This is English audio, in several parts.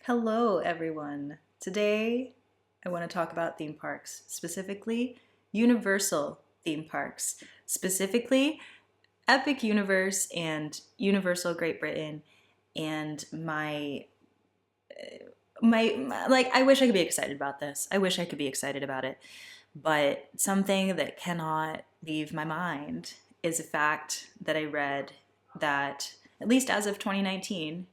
Hello, everyone. Today, I want to talk about theme parks, specifically Universal theme parks, specifically Epic Universe and Universal Great Britain, and like I wish I could be excited about this. I wish I could be excited about it, but something that cannot leave my mind is a fact that I read that at least as of 2019,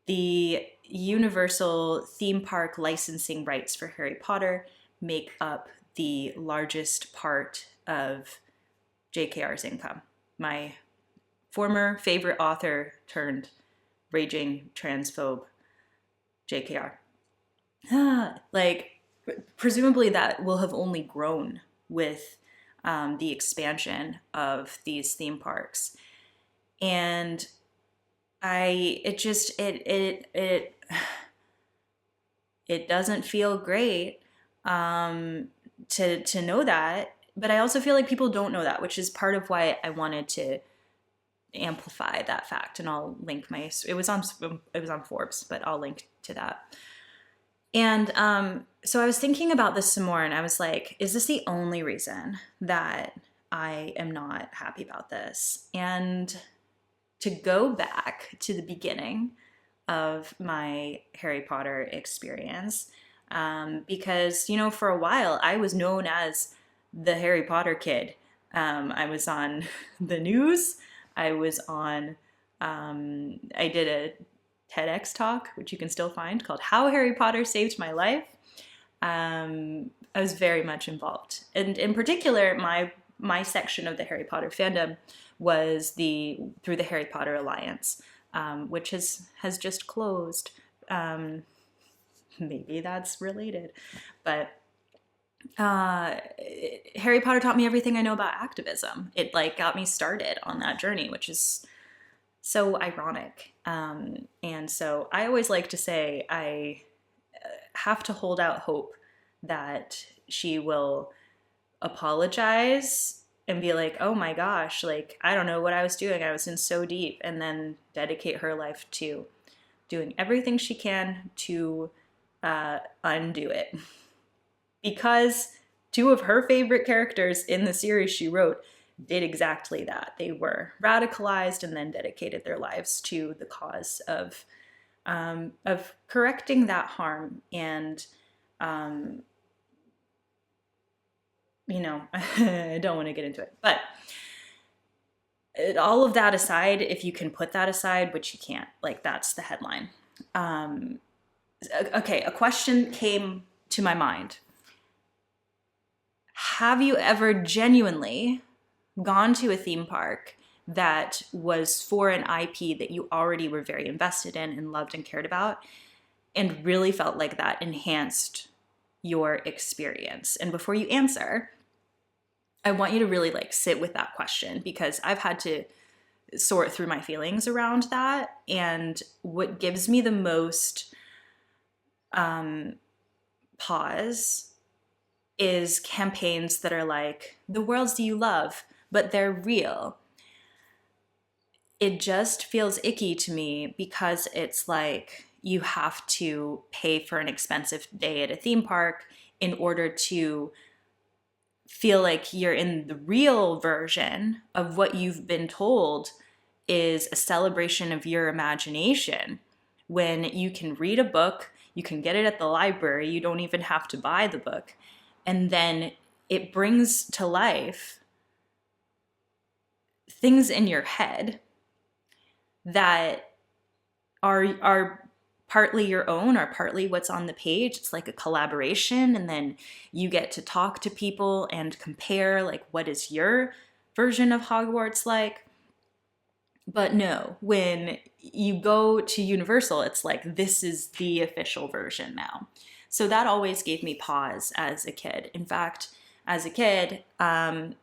the Universal theme park licensing rights for Harry Potter make up the largest part of JKR's income. My former favorite author turned raging transphobe JKR. Like, presumably that will have only grown with the expansion of these theme parks. And it doesn't feel great to know that, but I also feel like people don't know that, which is part of why I wanted to amplify that fact. And I'll link it was on Forbes, but I'll link to that. And so I was thinking about this some more, and I was like, is this the only reason that I am not happy about this? And to go back to the beginning of my Harry Potter experience, because, for a while I was known as the Harry Potter kid. I was on the news. I was on, I did a TEDx talk, which you can still find, called How Harry Potter Saved My Life. I was very much involved. And in particular, my section of the Harry Potter fandom was through the Harry Potter Alliance, which has just closed. Maybe that's related, but Harry Potter taught me everything I know about activism. It got me started on that journey, which is so ironic. And so I always like to say I have to hold out hope that she will apologize and be like, oh my gosh, I don't know what I was doing. I was in so deep, and then dedicate her life to doing everything she can to undo it. Because two of her favorite characters in the series she wrote did exactly that. They were radicalized and then dedicated their lives to the cause of correcting that harm. And I don't want to get into it, but all of that aside, if you can put that aside, which you can't, that's the headline. Okay, a question came to my mind. Have you ever genuinely gone to a theme park that was for an IP that you already were very invested in and loved and cared about, and really felt like that enhanced your experience? And before you answer, I want you to really sit with that question, because I've had to sort through my feelings around that. And what gives me the most pause is campaigns that are like, the worlds do you love, but they're real. It just feels icky to me, because it's like you have to pay for an expensive day at a theme park in order to feel like you're in the real version of what you've been told is a celebration of your imagination, when you can read a book, you can get it at the library, you don't even have to buy the book, and then it brings to life things in your head that are partly your own or partly what's on the page. It's like a collaboration, and then you get to talk to people and compare, what is your version of Hogwarts like? But no, when you go to Universal, it's like, this is the official version now. So that always gave me pause as a kid. In fact, as a kid, I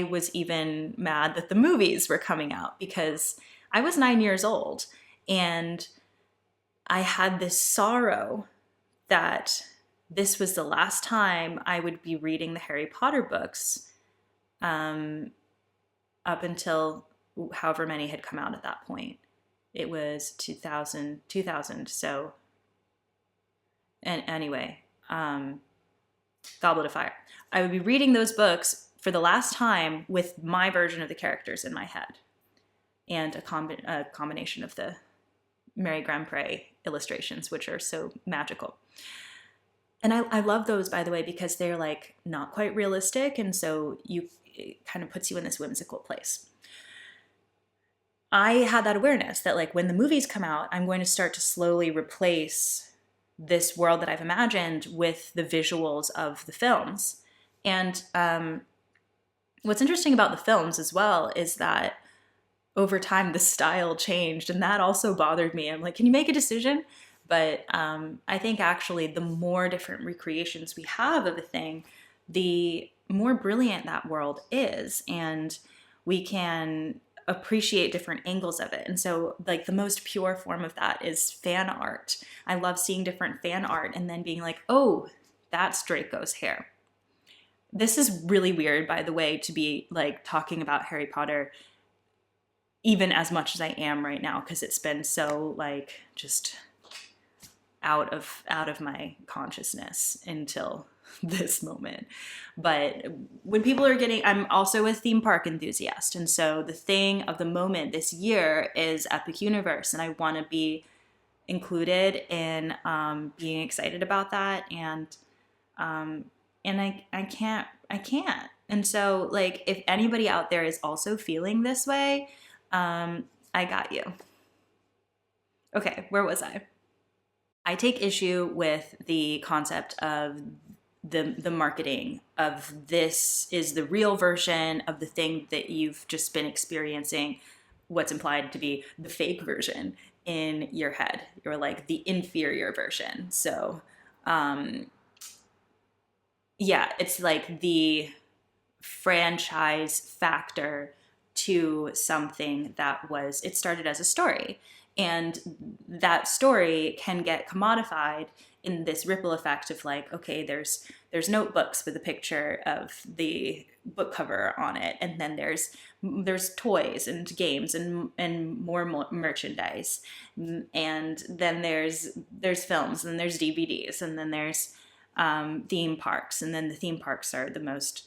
was even mad that the movies were coming out, because I was 9 years old, and I had this sorrow that this was the last time I would be reading the Harry Potter books, up until however many had come out at that point. It was 2000. So, and anyway, Goblet of Fire. I would be reading those books for the last time with my version of the characters in my head, and a combination of the Mary Grandpré illustrations, which are so magical. And I love those, by the way, because they're like not quite realistic, and so it kind of puts you in this whimsical place. I had that awareness that like when the movies come out, I'm going to start to slowly replace this world that I've imagined with the visuals of the films. And what's interesting about the films as well is that over time the style changed, and that also bothered me. I'm like, can you make a decision? But I think actually the more different recreations we have of a thing, the more brilliant that world is, and we can appreciate different angles of it. And so like the most pure form of that is fan art. I love seeing different fan art and then being like, oh, that's Draco's hair. This is really weird, by the way, to be like talking about Harry Potter even as much as I am right now, because it's been so like just out of my consciousness until this moment. But when people are getting, I'm also a theme park enthusiast, and so the thing of the moment this year is Epic Universe, and I want to be included in being excited about that, and I can't. And so like if anybody out there is also feeling this way, I got you. Okay, where was I? I take issue with the concept of the marketing of this is the real version of the thing that you've just been experiencing, what's implied to be the fake version in your head, or like the inferior version. So yeah, it's like the franchise factor to something that it started as a story. And that story can get commodified in this ripple effect of like, okay, there's notebooks with a picture of the book cover on it, and then there's toys and games and more merchandise, and then there's films, and there's DVDs, and then there's theme parks, and then the theme parks are the most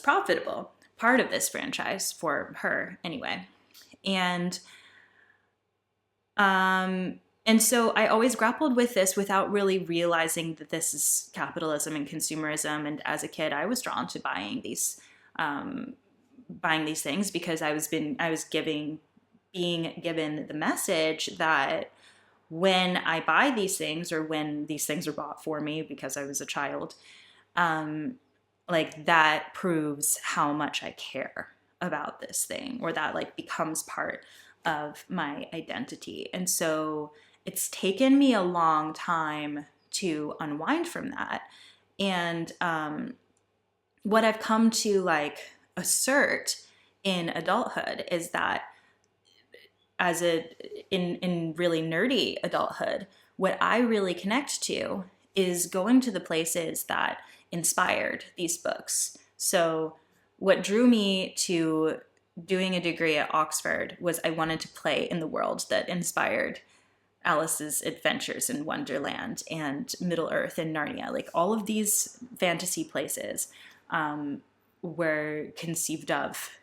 profitable part of this franchise for her anyway. And so I always grappled with this without really realizing that this is capitalism and consumerism. And as a kid, I was drawn to buying these things because I was being given the message that when I buy these things, or when these things are bought for me because I was a child, like that proves how much I care about this thing, or that like becomes part of my identity. And so it's taken me a long time to unwind from that. And what I've come to like assert in adulthood is that in really nerdy adulthood, what I really connect to is going to the places that inspired these books. So what drew me to doing a degree at Oxford was I wanted to play in the world that inspired Alice's Adventures in Wonderland and Middle Earth and Narnia. Like all of these fantasy places were conceived of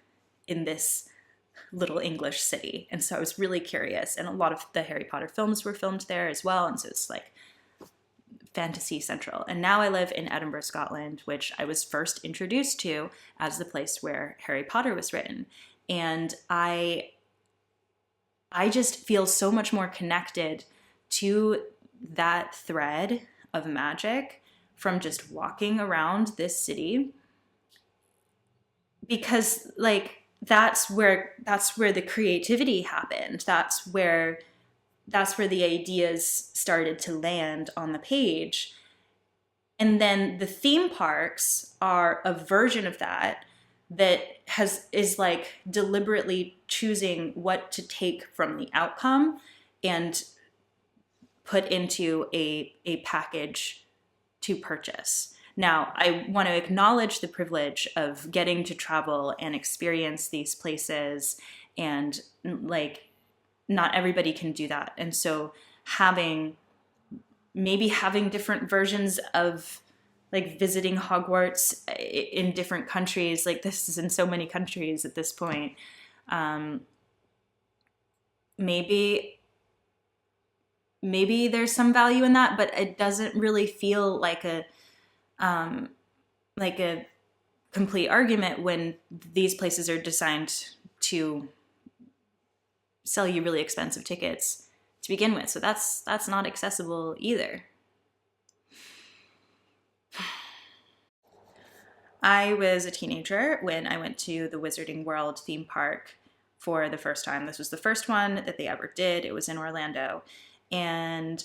in this little English city. And so I was really curious. And a lot of the Harry Potter films were filmed there as well. And so it's like fantasy central. And now I live in Edinburgh, Scotland, which I was first introduced to as the place where Harry Potter was written. And I just feel so much more connected to that thread of magic from just walking around this city, because like that's where the creativity happened. That's where the ideas started to land on the page. And then the theme parks are a version of that is like deliberately choosing what to take from the outcome and put into a package to purchase. Now, I want to acknowledge the privilege of getting to travel and experience these places and like not everybody can do that. And so having different versions of like visiting Hogwarts in different countries, like this is in so many countries at this point. Maybe there's some value in that, but it doesn't really feel like a like a complete argument when these places are designed to sell you really expensive tickets to begin with. So that's not accessible either. I was a teenager when I went to the Wizarding World theme park for the first time. This was the first one that they ever did. It was in Orlando. And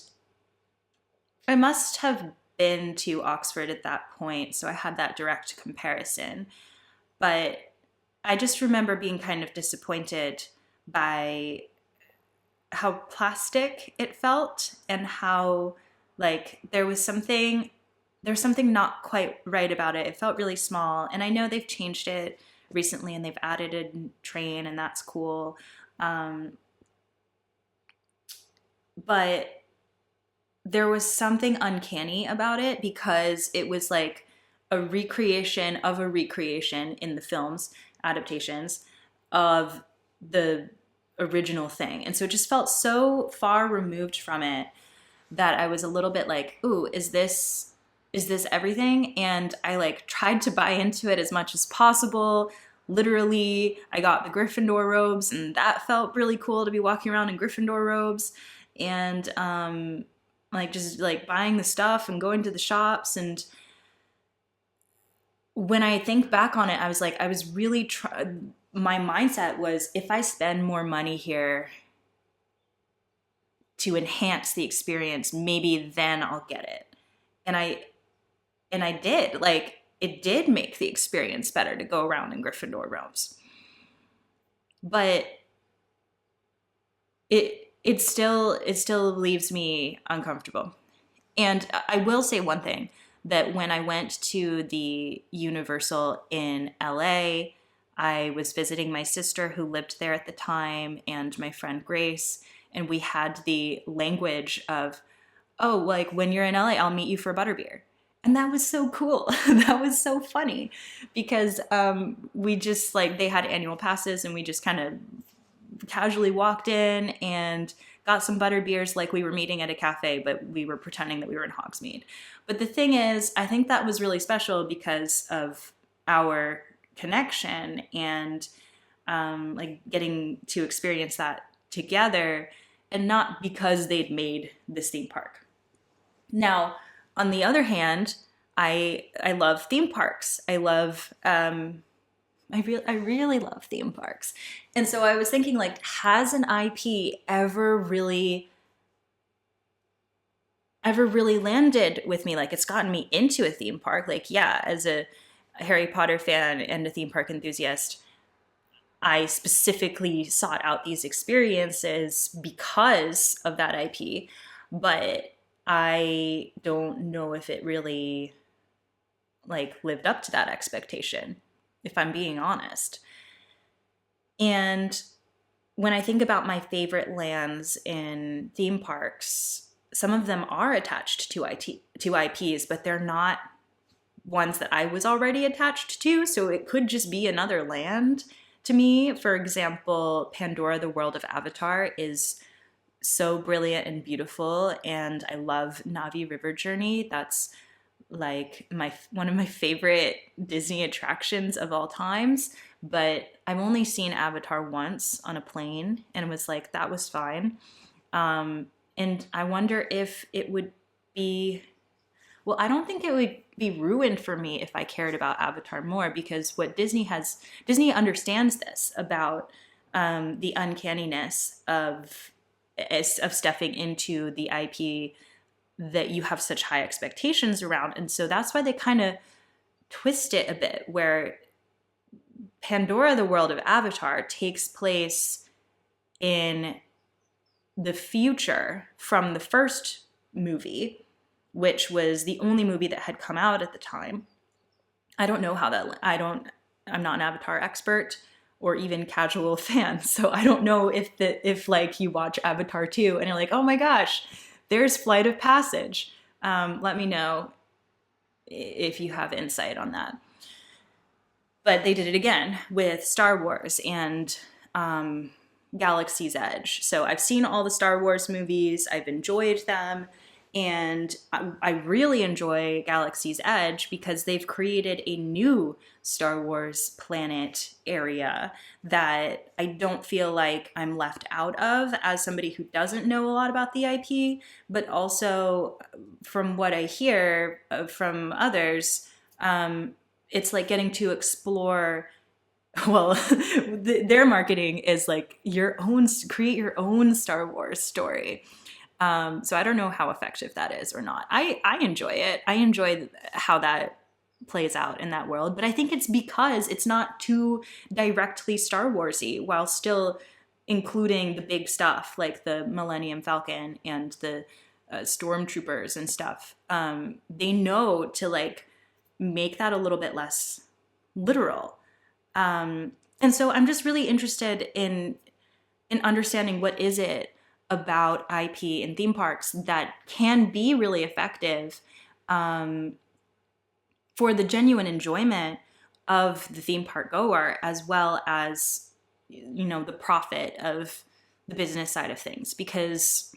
I must have been to Oxford at that point, so I had that direct comparison. But I just remember being kind of disappointed by how plastic it felt and how like there's something not quite right about it. It felt really small, and I know they've changed it recently and they've added a train, and that's cool. But there was something uncanny about it because it was like a recreation of a recreation in the film's adaptations of the original thing. And so it just felt so far removed from it that I was a little bit like, ooh, is this everything? And I like tried to buy into it as much as possible. Literally, I got the Gryffindor robes, and that felt really cool to be walking around in Gryffindor robes. And like just like buying the stuff and going to the shops. And when I think back on it, I was like, I was really my mindset was, if I spend more money here to enhance the experience, maybe then I'll get it. And I did. Like, it did make the experience better to go around in Gryffindor robes. But it still leaves me uncomfortable. And I will say one thing, that when I went to the Universal in LA, I was visiting my sister who lived there at the time and my friend Grace, and we had the language of, oh, like when you're in LA, I'll meet you for butterbeer. And that was so cool. That was so funny because we just like, they had annual passes and we just kind of casually walked in and got some butter beers like we were meeting at a cafe, but we were pretending that we were in Hogsmeade. But the thing is, I think that was really special because of our connection and like getting to experience that together, and not because they'd made this theme park. Now, on the other hand, I love theme parks. I really love theme parks. And so I was thinking, like, has an IP ever really landed with me? Like, it's gotten me into a theme park. Like, yeah, as a Harry Potter fan and a theme park enthusiast, I specifically sought out these experiences because of that IP, but I don't know if it really like lived up to that expectation, if I'm being honest. And when I think about my favorite lands in theme parks, some of them are attached to IPs, but they're not ones that I was already attached to. So it could just be another land to me. For example, Pandora, the world of Avatar, is so brilliant and beautiful, and I love Navi River Journey. That's like one of my favorite Disney attractions of all times. But I've only seen Avatar once on a plane, and it was like, that was fine. And I wonder if it would be, well, I don't think it would be ruined for me if I cared about Avatar more, because what Disney understands this about the uncanniness of stepping into the IP that you have such high expectations around. And so that's why they kind of twist it a bit, where Pandora, the world of Avatar, takes place in the future from the first movie, which was the only movie that had come out at the time. I don't know how that, I'm not an Avatar expert. or even casual fans. So I don't know if like you watch Avatar 2 and you're like, oh my gosh, there's Flight of Passage. Let me know if you have insight on that. But they did it again with Star Wars and Galaxy's Edge. So I've seen all the Star Wars movies, I've enjoyed them, and I really enjoy Galaxy's Edge because they've created a new Star Wars planet area that I don't feel like I'm left out of as somebody who doesn't know a lot about the IP, but also from what I hear from others, it's like getting to explore, well, their marketing is like create your own Star Wars story. So I don't know how effective that is or not. I enjoy it. I enjoy how that plays out in that world, but I think it's because it's not too directly Star Warsy while still including the big stuff like the Millennium Falcon and the stormtroopers and stuff. They know to like make that a little bit less literal. And so I'm just really interested in understanding what is it about IP and theme parks that can be really effective for the genuine enjoyment of the theme park goer, as well as, you know, the profit of the business side of things, because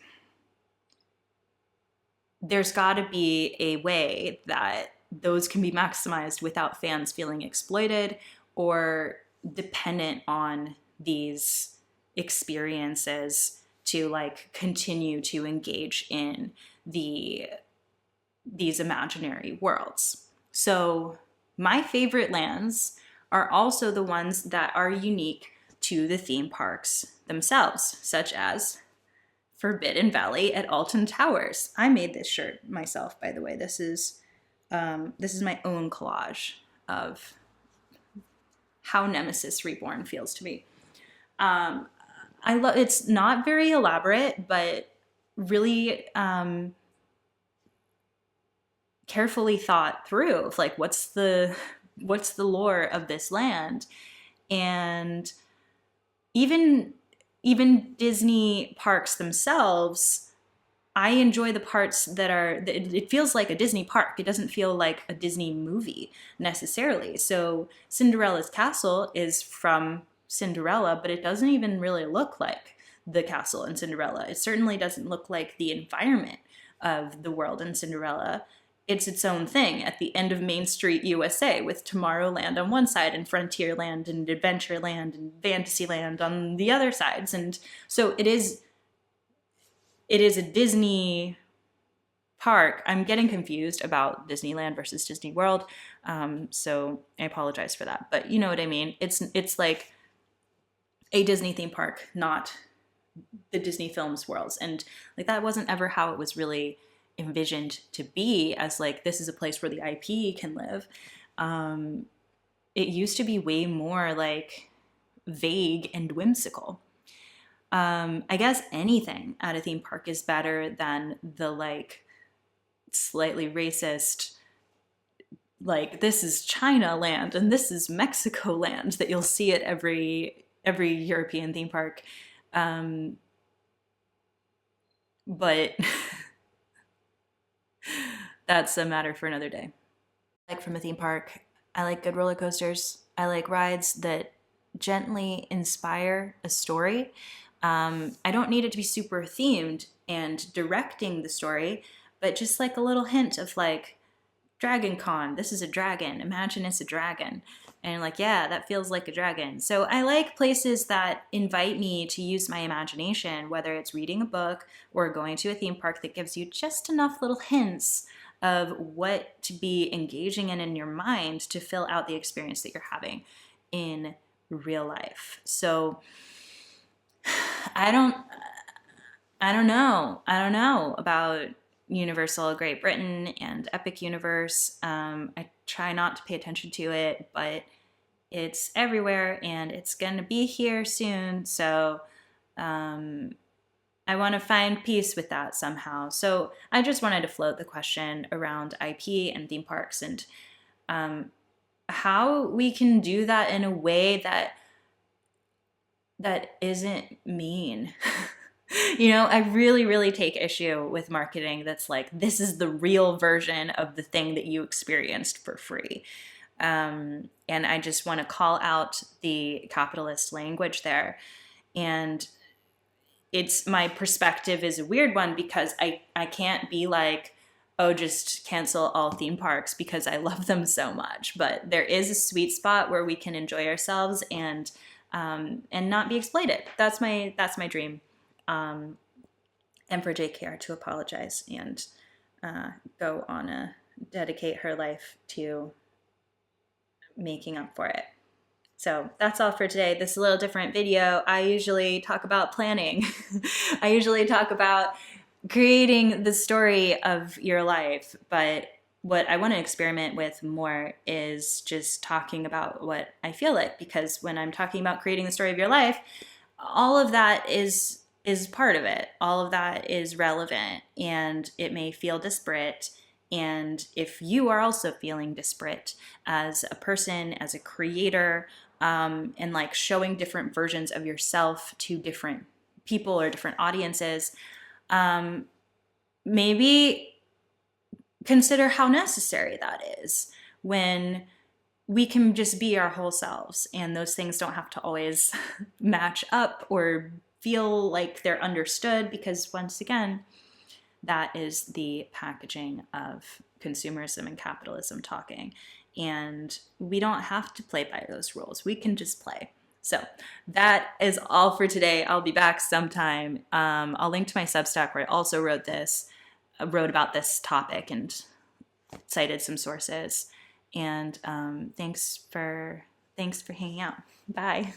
there's got to be a way that those can be maximized without fans feeling exploited or dependent on these experiences to like continue to engage in these imaginary worlds. So my favorite lands are also the ones that are unique to the theme parks themselves, such as Forbidden Valley at Alton Towers. I made this shirt myself, by the way. This is my own collage of how Nemesis Reborn feels to me. I love. It's not very elaborate, but really carefully thought through of like what's the lore of this land. And even Disney parks themselves, I enjoy the parts that are, it feels like a Disney park. It doesn't feel like a Disney movie necessarily. So Cinderella's castle is from Cinderella, but it doesn't even really look like the castle in Cinderella. It certainly doesn't look like the environment of the world in Cinderella. It's its own thing at the end of Main Street, USA, with Tomorrowland on one side and Frontierland and Adventureland and Fantasyland on the other sides. And so it is a Disney park. I'm getting confused about Disneyland versus Disney World, so I apologize for that. But you know what I mean? It's like a Disney theme park, not the Disney films worlds. And like that wasn't ever how it was really envisioned to be, as like this is a place where the IP can live. It used to be way more like vague and whimsical. I guess anything at a theme park is better than the like slightly racist, like this is China land and this is Mexico land that you'll see at every European theme park. But that's a matter for another day. Like from a theme park, I like good roller coasters. I like rides that gently inspire a story. I don't need it to be super themed and directing the story, but just like a little hint of like, Dragon Con, this is a dragon, imagine it's a dragon. And like, yeah, that feels like a dragon. So I like places that invite me to use my imagination, whether it's reading a book or going to a theme park that gives you just enough little hints of what to be engaging in your mind to fill out the experience that you're having in real life. So I don't know about Universal Great Britain and Epic Universe. I try not to pay attention to it, but it's everywhere and it's going to be here soon. So I want to find peace with that somehow. So I just wanted to float the question around IP and theme parks and how we can do that in a way that that isn't mean. You know, I really, really take issue with marketing that's like, this is the real version of the thing that you experienced for free. And I just want to call out the capitalist language there. And it's, my perspective is a weird one because I can't be like, oh, just cancel all theme parks because I love them so much. But there is a sweet spot where we can enjoy ourselves and not be exploited. That's my dream. And for JKR to apologize and go on a dedicate her life to making up for it. So that's all for today. This is a little different video. I usually talk about planning. I usually talk about creating the story of your life, but what I want to experiment with more is just talking about what I feel like, because when I'm talking about creating the story of your life, all of that is part of it. All of that is relevant, and it may feel disparate. And if you are also feeling disparate as a person, as a creator, and like showing different versions of yourself to different people or different audiences, maybe consider how necessary that is when we can just be our whole selves, and those things don't have to always match up or feel like they're understood, because once again, that is the packaging of consumerism and capitalism talking. And we don't have to play by those rules. We can just play. So that is all for today. I'll be back sometime. I'll link to my Substack where I also wrote about this topic and cited some sources. And thanks for hanging out. Bye.